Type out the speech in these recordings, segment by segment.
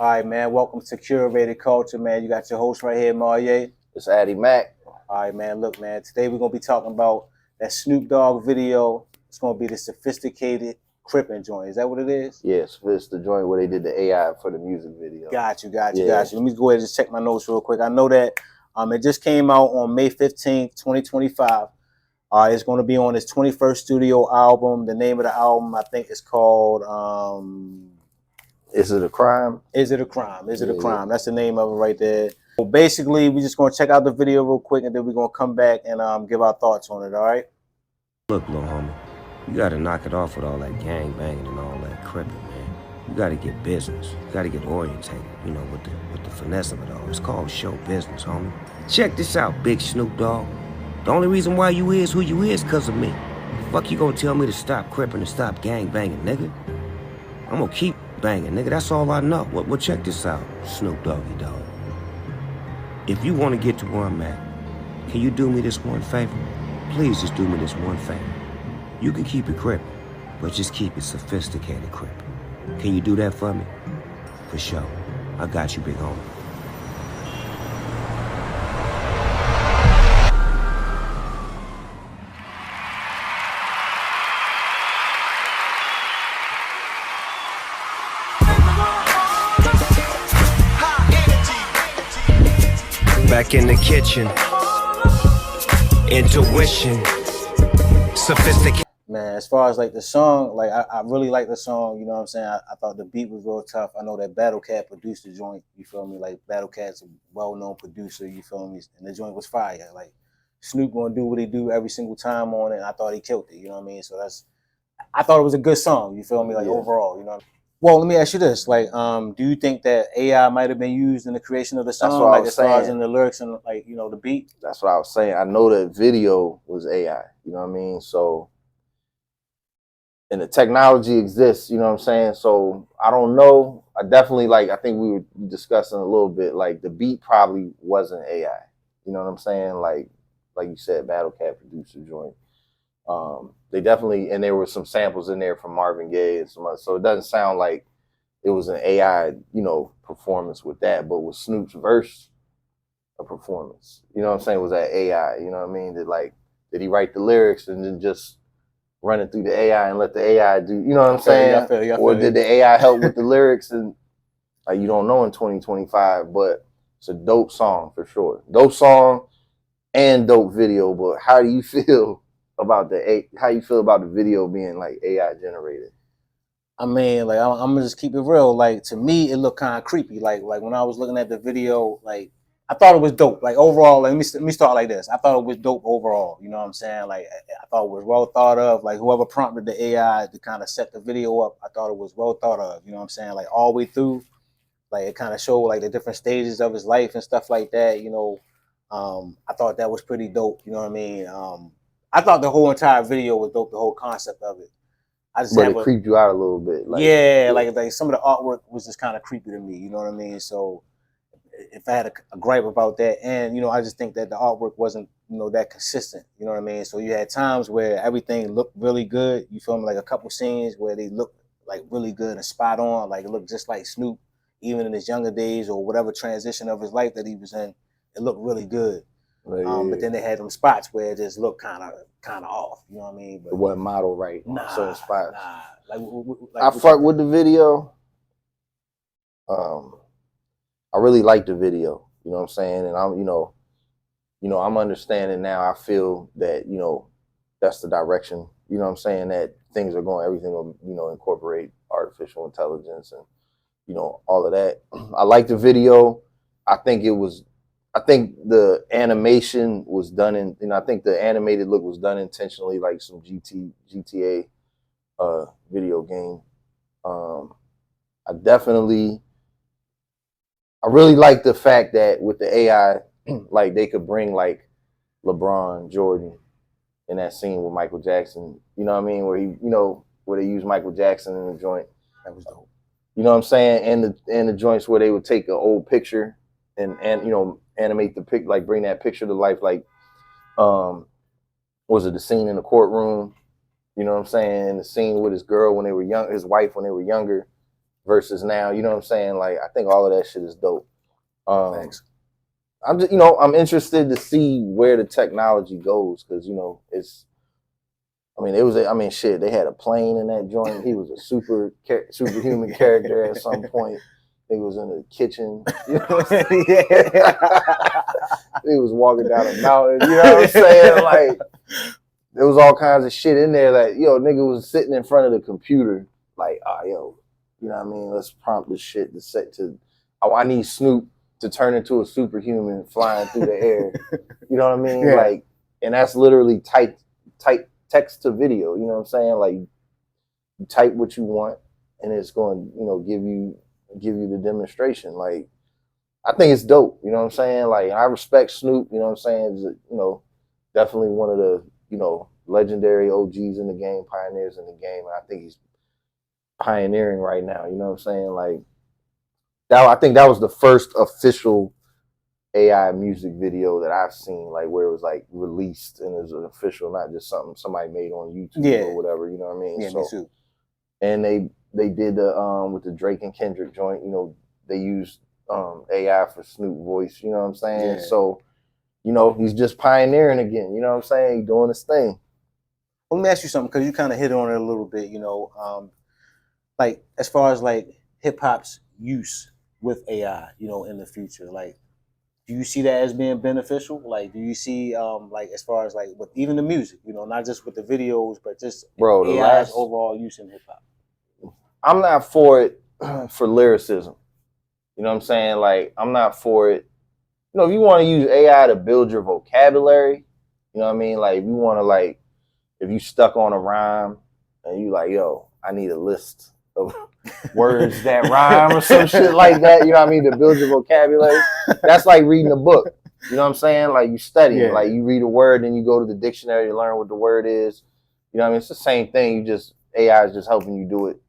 All right, man. Welcome to Curated Culture, man. You got your host right here, Maryae. It's Addie Mak. All right, man. Look, man. Today we're gonna be talking about that Snoop Dogg video. It's gonna be the sophisticated Crippin joint. Is that what it is? Yes, it's the joint where they did the AI for the music video. Got you. Let me go ahead and just check my notes real quick. I know that it just came out on May 15th, 2025. It's going to be on his 21st studio album. The name of the album, I think, is called Is It a Crime? Is It a Crime? Is It a Crime? That's the name of it right there. So basically, we're just going to check out the video real quick, and then we're going to come back and give our thoughts on it, all right? Look, little homie, you got to knock it off with all that gang banging and all that crippin', man. You got to get business. You got to get orientated, you know, with the finesse of it all. It's called show business, homie. Check this out, big Snoop Dogg. The only reason why you is who you is because of me. Fuck you gonna tell me to stop crippin' and stop gang banging, nigga? I'm gonna keep banging, nigga. That's all I know. Well, check this out, Snoop Doggy Dogg. If you want to get to where I'm at, can you do me this one favor? Please just do me this one favor. You can keep it crippin', but just keep it sophisticated crippin'. Can you do that for me? For sure. I got you, big homie. Back in the kitchen, intuition, sophisticated. Man, as far as like the song, like I really like the song, you know what I'm saying? I thought the beat was real tough. I know that Battlecat produced the joint, you feel me? Like Battlecat's a well-known producer, you feel me? And the joint was fire. Like Snoop gonna do what he do every single time on it, and I thought he killed it, you know what I mean? So I thought it was a good song, you feel me? Like overall, you know what I mean? Well, let me ask you this: like, do you think that AI might have been used in the creation of the song, like as far as in the lyrics and like the beat? That's what I was saying. I know the video was AI. You know what I mean? So, and the technology exists. You know what I'm saying? So I don't know. I definitely I think we were discussing a little bit. Like the beat probably wasn't AI. You know what I'm saying? Like you said, Battlecat produced the joint. They definitely, and there were some samples in there from Marvin Gaye and some other, so it doesn't sound like it was an AI, performance with that, but with Snoop's verse, a performance, you know what I'm saying, was that AI, you know what I mean? Did he write the lyrics and then just run it through the AI and let the AI do, you know what I'm saying? Or did the AI help with the lyrics? And you don't know in 2025, but it's a dope song for sure. Dope song and dope video, but how do you feel about how you feel about the video being like AI generated? I mean, like I'm gonna just keep it real. Like to me, it looked kind of creepy. Like when I was looking at the video, like I thought it was dope. Like overall, like, let me start like this. I thought it was dope overall. You know what I'm saying? Like I thought it was well thought of. Like whoever prompted the AI to kind of set the video up, I thought it was well thought of. You know what I'm saying? Like all the way through, like it kind of showed like the different stages of his life and stuff like that. I thought that was pretty dope. You know what I mean? I thought the whole entire video was dope, the whole concept of it. But it creeped you out a little bit. Like some of the artwork was just kind of creepy to me, you know what I mean? So if I had a gripe about that, and I just think that the artwork wasn't, that consistent, you know what I mean? So you had times where everything looked really good, you feel me? Like a couple scenes where they looked like really good and spot on, like it looked just like Snoop, even in his younger days or whatever transition of his life that he was in, it looked really good. But then they had them spots where it just looked kind of off. You know what I mean? But it wasn't model right. Certain spots. I fuck with the video. I really like the video. You know what I'm saying? And I'm understanding now. I feel that that's the direction. You know what I'm saying? That things are going. Everything will incorporate artificial intelligence and all of that. I like the video. I think the animation was done I think the animated look was done intentionally, like some GTA video game. I really like the fact that with the AI, like they could bring like LeBron, Jordan in that scene with Michael Jackson. You know what I mean? Where they use Michael Jackson in the joint. That was dope. You know what I'm saying? And the joints where they would take an old picture and animate the pic, like bring that picture to life, like was it the scene in the courtroom? You know what I'm saying? The scene with his girl when they were young, his wife when they were younger, versus now. You know what I'm saying? Like, I think all of that shit is dope. Thanks. I'm just, you know, I'm interested to see where the technology goes because, you know, it's. I mean, shit. They had a plane in that joint. He was a superhuman character at some point. He was in the kitchen. You know he was walking down a mountain. You know what I'm saying? Like, there was all kinds of shit in there. Like, nigga was sitting in front of the computer. Like, you know what I mean? Let's prompt this shit to set to. Oh, I need Snoop to turn into a superhuman flying through the air. You know what I mean? Yeah. Like, and that's literally type text to video. You know what I'm saying? Like, you type what you want, and it's going to, give you the demonstration. Like, I think it's dope. You know what I'm saying? Like, I respect Snoop. You know what I'm saying? Definitely one of the legendary OGs in the game, pioneers in the game, and I think he's pioneering right now. You know what I'm saying? Like, I think that was the first official AI music video that I've seen, like where it was like released and it was an official, not just something somebody made on YouTube or whatever. You know what I mean? Yeah, me too. And they did the with the Drake and Kendrick joint. They used AI for Snoop voice. You know what I'm saying? Yeah. So, he's just pioneering again. You know what I'm saying? He's doing his thing. Well, let me ask you something because you kind of hit on it a little bit. Like as far as like hip hop's use with AI, in the future, like. Do you see that as being beneficial? Like, do you see, like, as far as like with even the music, not just with the videos, but just AI's overall use in hip hop? I'm not for it for lyricism. You know what I'm saying? Like, I'm not for it. If you want to use AI to build your vocabulary, you know what I mean? Like, if you want to, if you stuck on a rhyme and you like, I need a list of words that rhyme or some shit like that, you know what I mean, to build your vocabulary. That's like reading a book. You know what I'm saying? Like, you study it. Like, you read a word and you go to the dictionary to learn what the word is. You know what I mean? It's the same thing. AI is just helping you do it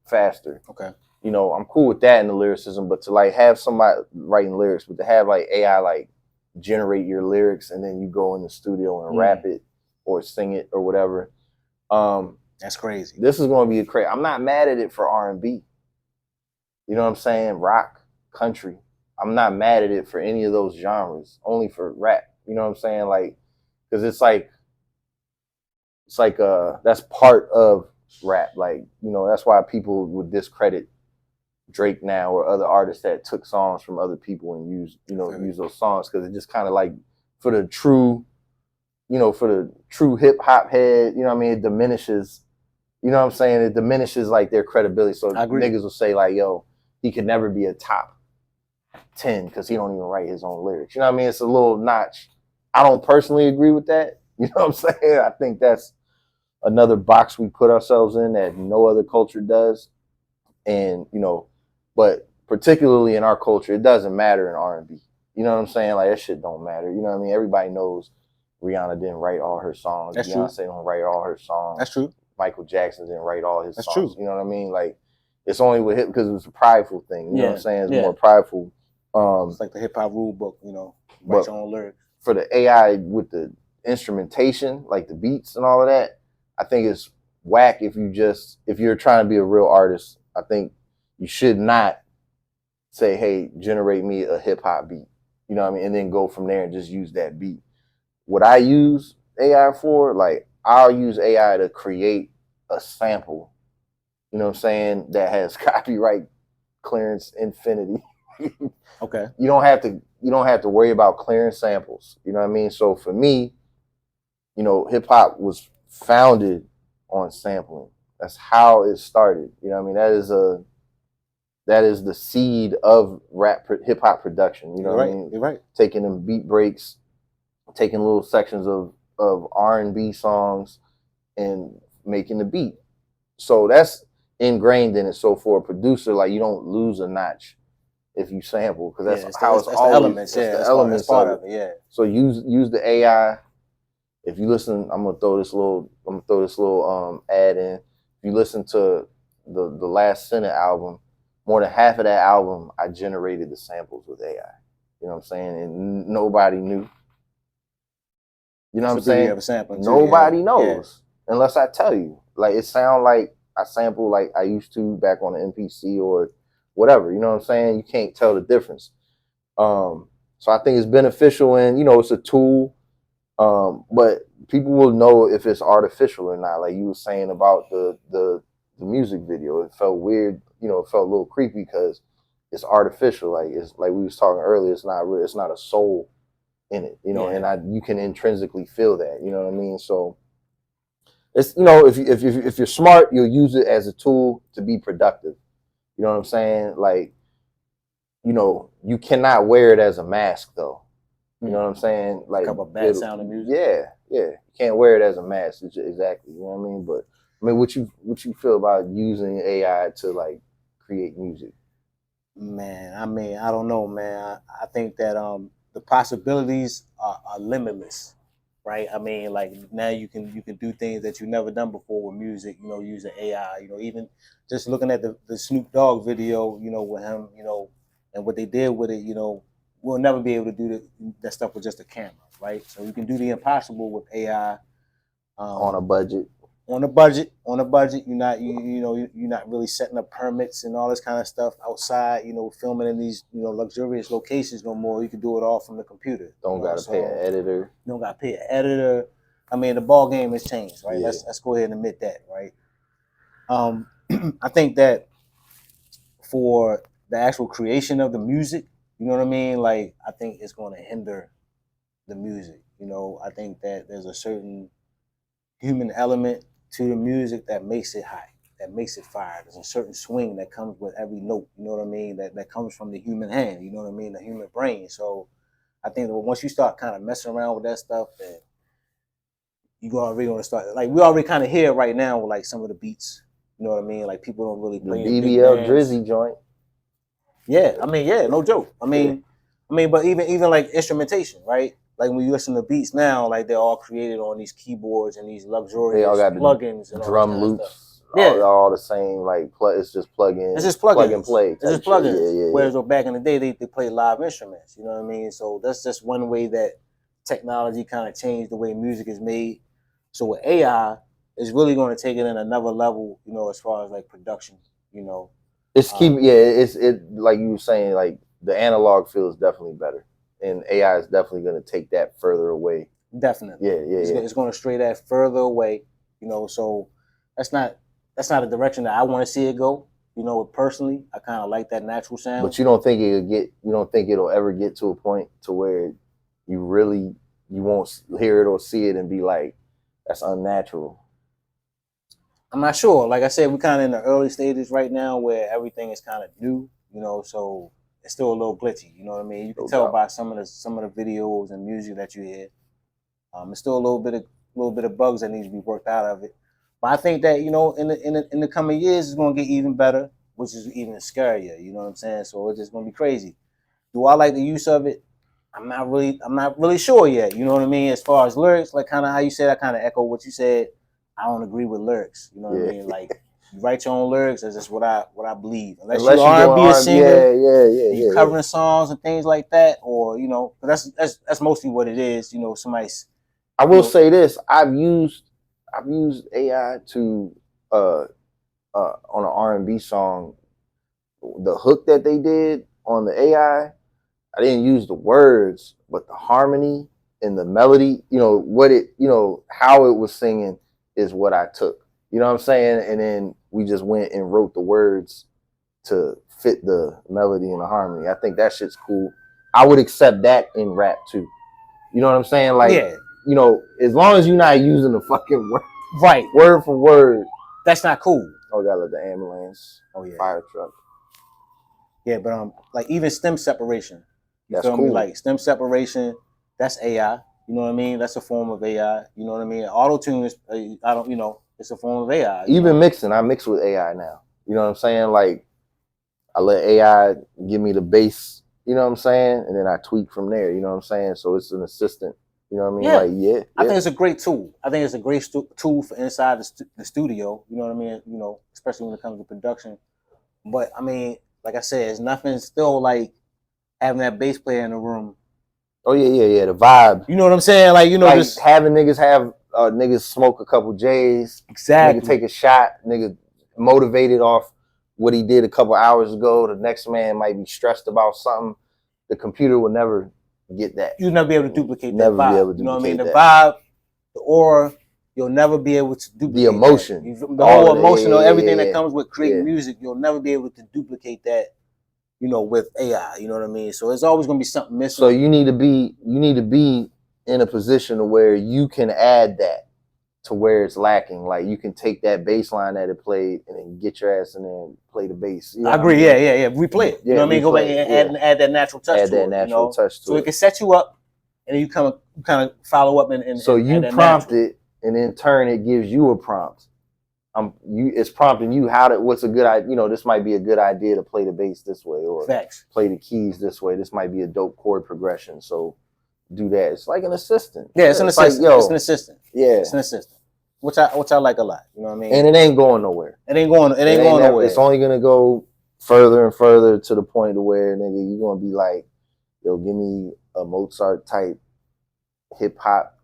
faster. Okay. I'm cool with that in the lyricism, but to like have somebody writing lyrics, but to have like AI like generate your lyrics and then you go in the studio and rap it or sing it or whatever. That's crazy. This is going to be a crazy. I'm not mad at it for R&B. You know what I'm saying? Rock, country. I'm not mad at it for any of those genres. Only for rap. You know what I'm saying? Like, because it's like that's part of rap. Like, that's why people would discredit Drake now or other artists that took songs from other people and use those songs, because it just kind of like for the true hip hop head. You know what I mean? It diminishes. You know what I'm saying? It diminishes like their credibility. So niggas will say like, he could never be a top 10 because he don't even write his own lyrics. You know what I mean? It's a little notch. I don't personally agree with that. You know what I'm saying? I think that's another box we put ourselves in that no other culture does. And, but particularly in our culture, it doesn't matter in R&B. You know what I'm saying? Like, that shit don't matter. You know what I mean? Everybody knows Rihanna didn't write all her songs. That's Beyonce true. don't write all her songs. That's true. Michael Jackson didn't write all his songs. True. You know what I mean? Like, it's only with hip because it was a prideful thing. You know what I'm saying? It's more prideful. It's like the hip hop rule book, write your own lyrics. For the AI with the instrumentation, like the beats and all of that, I think it's whack if you're trying to be a real artist. I think you should not say, hey, generate me a hip hop beat. You know what I mean? And then go from there and just use that beat. What I use AI for, like, I'll use AI to create a sample, you know what I'm saying, that has copyright clearance infinity. Okay. You don't have to worry about clearing samples. You know what I mean? So for me, hip hop was founded on sampling. That's how it started. You know what I mean? That is the seed of hip hop production. You know what I mean? You're right. Taking them beat breaks, taking little sections of R&B songs and making the beat. So that's ingrained in it. So for a producer, like, you don't lose a notch if you sample, because that's how it's always. The elements part of it. Yeah. So use the AI. If you listen, I'm gonna throw this little ad in. If you listen to the Last Senate album, more than half of that album I generated the samples with AI. You know what I'm saying? And nobody knew. You know what I'm saying? Nobody knows unless I tell you. Like, it sound like I sample like I used to back on the MPC or whatever. You know what I'm saying? You can't tell the difference. So I think it's beneficial, and it's a tool. But people will know if it's artificial or not. Like you were saying about the music video, it felt weird. It felt a little creepy because it's artificial. Like it's like we was talking earlier. It's not real. It's not a soul in it. And you can intrinsically feel that. You know what I mean? So it's if you're smart, you'll use it as a tool to be productive. You know what I'm saying? Like you cannot wear it as a mask though. You know what I'm saying? Like a bad sound of music. Yeah. You can't wear it as a mask. Exactly. You know what I mean? But I mean, what you feel about using AI to like create music? Man, I mean, I don't know, man. I think that the possibilities are limitless, right? I mean, like now you can do things that you've never done before with music. Using AI. Even just looking at the Snoop Dogg video, with him, and what they did with it, we'll never be able to do that stuff with just a camera, right? So you can do the impossible with AI On a budget. On a budget, you're not really setting up permits and all this kind of stuff outside. Filming in these luxurious locations no more. You can do it all from the computer. Don't gotta pay an editor. You don't gotta pay an editor. I mean, the ball game has changed, right? Yeah. Let's go ahead and admit that, right? I think that for the actual creation of the music, you know what I mean? Like, I think it's going to hinder the music. I think that there's a certain human element to the music that makes it hot, that makes it fire. There's a certain swing that comes with every note, you know what I mean? That comes from the human hand, you know what I mean? The human brain. So I think that once you start kind of messing around with that stuff, then you already going to start, like we already kind of hear right now with like some of the beats, you know what I mean? Like people don't really play the BBL Drizzy joint. Yeah, I mean, yeah, no joke. I mean, but even like instrumentation, right? Like when you listen to beats now, like they're all created on these keyboards and these luxurious they all got plugins and drum all loops. Yeah, all the same. Like it's just plug-in. It's just plugins. Plug and play. It's just plugins. Yeah. Whereas back in the day, they play live instruments. You know what I mean? So that's just one way that technology kind of changed the way music is made. So with AI, it's really going to take it in another level. As far as like production. It's it's like you were saying, like the analog feels definitely better. And AI is definitely going to take that further away. Definitely. Yeah. It's going to stray that further away, so that's not a direction that I want to see it go. Personally, I kind of like that natural sound. But you don't think it'll ever get to a point to where you won't hear it or see it and be like, that's unnatural? I'm not sure. Like I said, we're kind of in the early stages right now where everything is kind of new, so it's still a little glitchy. You know what I mean? You can tell by some of the videos and music that you hear. It's still a little bit of bugs that need to be worked out of it. But I think that in the coming years it's going to get even better, which is even scarier. You know what I'm saying? So it's just going to be crazy. Do I like the use of it? I'm not really sure yet. You know what I mean? As far as lyrics, like kind of how you said, I kind of echo what you said. I don't agree with lyrics. You know what I mean? Like you write your own lyrics. That's just what I believe. Unless you R&B singer, you covering songs and things like that, or that's mostly what it is. Somebody's. I will say this: I've used AI to on an R&B song. The hook that they did on the AI, I didn't use the words, but the harmony and the melody. How it was singing is what I took. You know what I'm saying? And then we just went and wrote the words to fit the melody and the harmony. I think that shit's cool. I would accept that in rap too. You know what I'm saying? Like, as long as you're not using the fucking word, right, word for word, that's not cool. Oh, gotta let the ambulance. Oh yeah, fire truck. Yeah, but like even stem separation. You that's feel cool. me? Like stem separation, that's AI. You know what I mean? That's a form of AI. You know what I mean? Auto-tune is, it's a form of AI. Even mixing, I mix with AI now. You know what I'm saying? Like, I let AI give me the bass, you know what I'm saying? And then I tweak from there, you know what I'm saying? So it's an assistant, you know what I mean? Yeah. Like, I think it's a great tool. I think it's a great tool for inside the studio, you know what I mean? Especially when it comes to production. But, I mean, like I said, it's nothing still like having that bass player in the room. Oh yeah, the vibe. You know what I'm saying? Like, just having niggas smoke a couple J's. Exactly. Nigga take a shot. Nigga motivated off what he did a couple hours ago. The next man might be stressed about something. The computer will never get that. You'll never be able to duplicate Never that vibe. be able to you know what I mean? duplicate The vibe, the aura, you'll never be able to duplicate the emotion. that. The whole emotional, everything yeah, that comes with creating yeah. music, you'll never be able to duplicate that, you know, with AI. You know what I mean? So it's always gonna be something missing. So you need to be in a position where you can add that to where it's lacking. Like you can take that bass line that it played and then get your ass in there and play the bass. You know I agree. what I mean? Yeah. Replay it. Yeah, you know what I mean? Go back and add that natural touch add to that it. natural you know? touch to so it. it can set you up, and then you kind of follow up and so and you add prompt natural. it, and in turn it gives you a prompt. It's prompting you what's a good idea. You know, this might be a good idea to play the bass this way, or Facts. play the keys this way. This might be a dope chord progression. So do that. It's like an assistant. Yeah, it's an assistant. Like, it's an assistant. Yeah, it's an assistant. Which I like a lot. You know what I mean? And it ain't going nowhere. It ain't going nowhere. It's only gonna go further and further to the point of where, nigga, you're gonna be like, yo, give me a Mozart type hip hop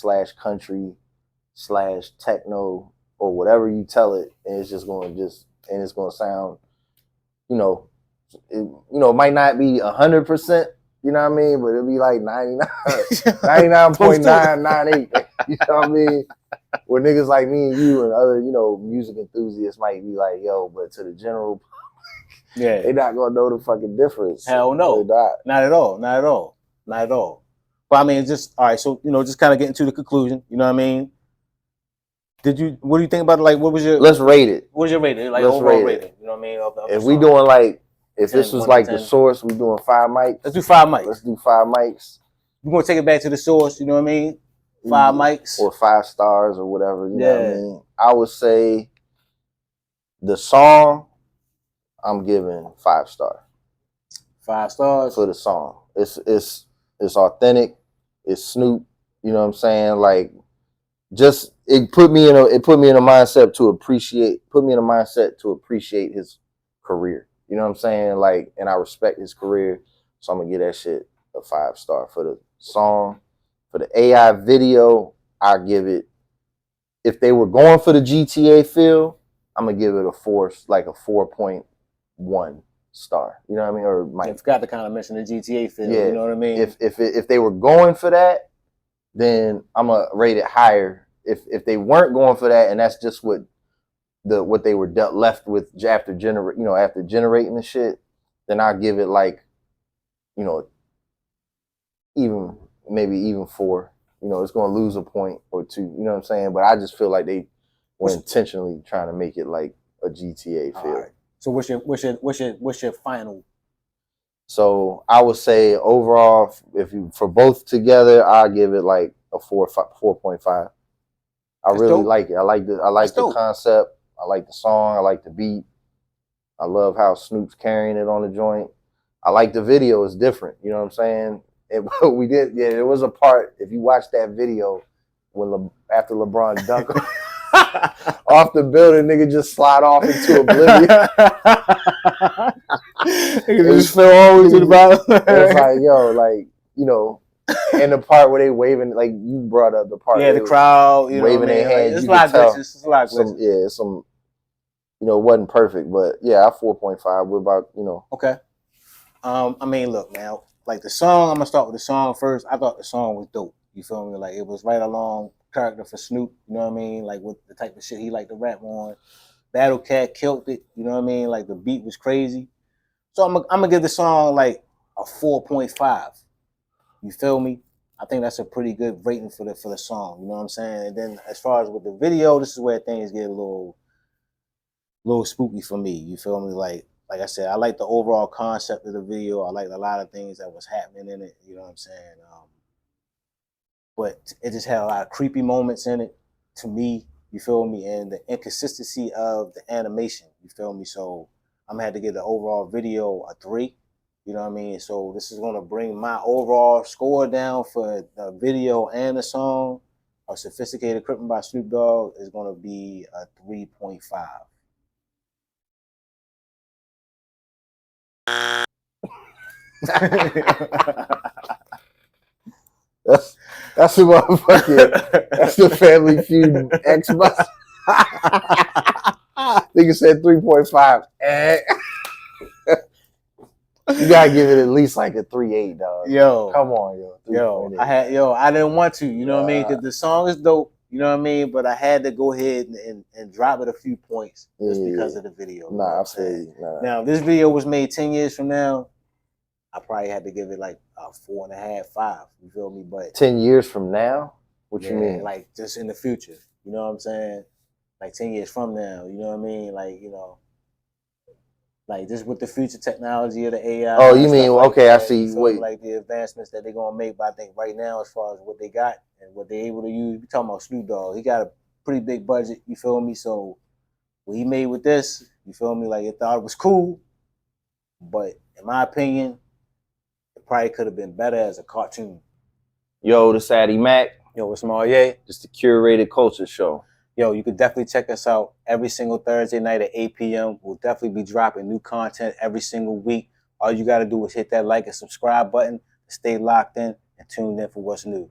/ country / techno or whatever you tell it, and it's just gonna sound, it might not be 100%, you know what I mean, but it'll be like 99.998. You know what I mean? Where niggas like me and you and other, music enthusiasts might be like, yo, but to the general, yeah, they not gonna know the fucking difference. Hell no, not at all. But I mean, just all right. So just kind of getting to the conclusion. You know what I mean? What do you think about it? Like, what was your? Let's rate it. What was your rating? Like overall rating? You know what I mean? If we doing if this was like the source, we doing 5 mics. Let's do 5 mics. Let's do 5 mics. We're gonna take it back to the source. You know what I mean? 5 mics or 5 stars or whatever. You know what I mean? I would say the song, I'm giving 5 stars. 5 stars for the song. It's authentic. It's Snoop. You know what I'm saying? Like, just it put me in a mindset to appreciate his career. You know what I'm saying? Like, and I respect his career, so I'm gonna give that shit a 5 star for the song. For the AI video, I give it. If they were going for the GTA feel, I'm gonna give it a 4.1 star. You know what I mean? Or I forgot to kind of mention the GTA feel. Yeah, you know what I mean? If they were going for that, then I'm gonna rate it higher. If they weren't going for that, and that's just what they were left with after generating the shit, then I'll give it like, even 4. It's gonna lose a point or 2. You know what I'm saying? But I just feel like they were intentionally trying to make it like a GTA feel. Right. So what's your final? So I would say overall, for both together, I'll give it like a 4.5. I really dope. Like it. I like the concept. I like the song. I like the beat. I love how Snoop's carrying it on the joint. I like the video. It's different. You know what I'm saying? There was a part, if you watch that video, when after LeBron dunked off the building, nigga just slide off into oblivion. Nigga just fell all the way to the bottom. It's like, and the part where they waving, like you brought up the part. Yeah, the crowd, waving their hands. It's a lot of glitches. It's a lot of glitches. It wasn't perfect, but yeah, I 4.5. We're about, Okay. I mean, look, man. Like the song, I'm gonna start with the song first. I thought the song was dope. You feel me? Like it was right along character for Snoop. You know what I mean? Like with the type of shit he liked to rap on. Battlecat killed it. You know what I mean? Like the beat was crazy. So I'm gonna give the song like a 4.5. You feel me? I think that's a pretty good rating for the song. You know what I'm saying? And then as far as with the video, this is where things get a little spooky for me. You feel me? Like I said, I like the overall concept of the video. I liked a lot of things that was happening in it. You know what I'm saying? But it just had a lot of creepy moments in it to me. You feel me? And the inconsistency of the animation. You feel me? So I'm gonna have to give the overall video a 3. You know what I mean? So this is gonna bring my overall score down for the video and the song. A Sophisticated Crippin by Snoop Dogg is gonna be a 3.5. That's the motherfucking. That's the Family Feud Xbox. Nigga said 3.5. You gotta give it at least like a 3.8, dog. Yo, Come on, yo. 3.8. I didn't want to, you know what I mean? Because the song is dope, you know what I mean? But I had to go ahead and drop it a few points just because of the video. Nah, I feel you. Nah. Now, if this video was made 10 years from now, I probably had to give it like a 4.5, 5. You feel me? But 10 years from now? What you mean? Like just in the future. You know what I'm saying? Like 10 years from now, you know what I mean? Like, you know, like just with the future technology of the AI. Oh, you mean, like okay, that, I see. Wait. like the advancements that they're going to make. But I think right now, as far as what they got and what they're able to use, we're talking about Snoop Dogg. He got a pretty big budget, you feel me? So what he made with this, you feel me? Like, I thought it was cool. But in my opinion, it probably could have been better as a cartoon. Yo, this Addie Mak. Yo, it's Maryae. Just the curated culture show. Yo, you could definitely check us out every single Thursday night at 8 p.m. We'll definitely be dropping new content every single week. All you got to do is hit that like and subscribe button, stay locked in, and tune in for what's new.